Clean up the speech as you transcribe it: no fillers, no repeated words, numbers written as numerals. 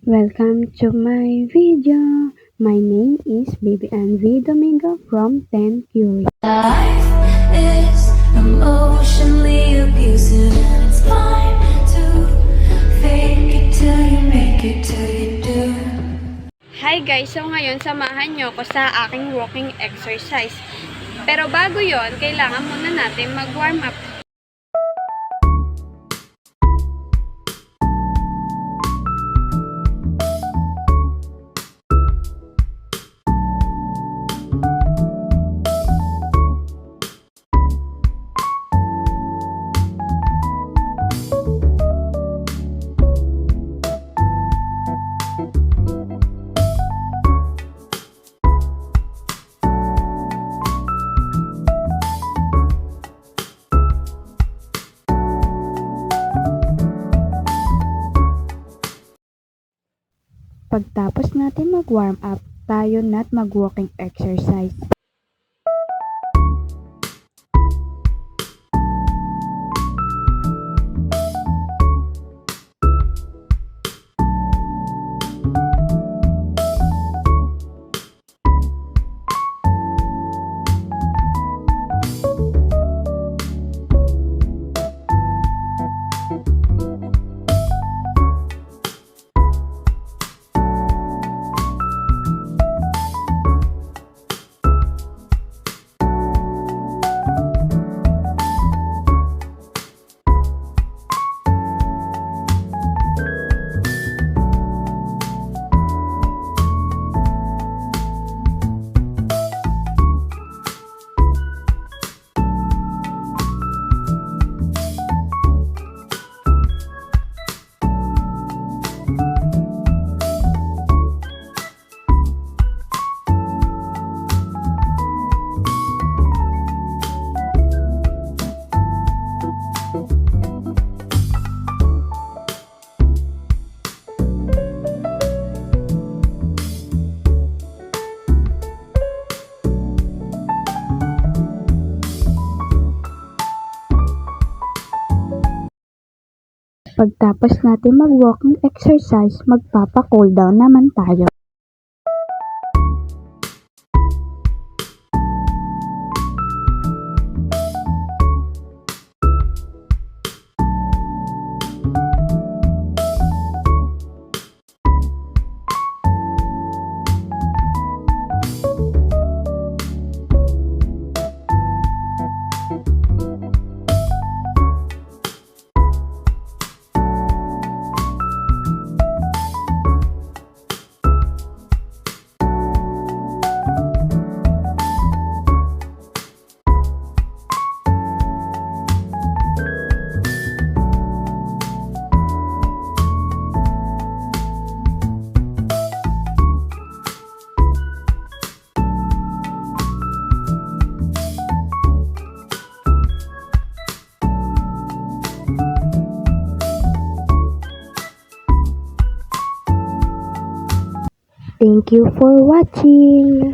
Welcome to my video. My name is Baby Anvi Domingo from 10 Curie. Life is emotionally abusive, and it's fine to fake it till you make it till you do. Hi guys! So ngayon, samahan nyo ko sa aking walking exercise. Pero bago yon, kailangan muna natin mag-warm up. Pagtapos natin mag-warm up, tayo na't mag-walking exercise. Pagtapos natin mag-walking exercise, magpapa-cool down naman tayo. Thank you for watching.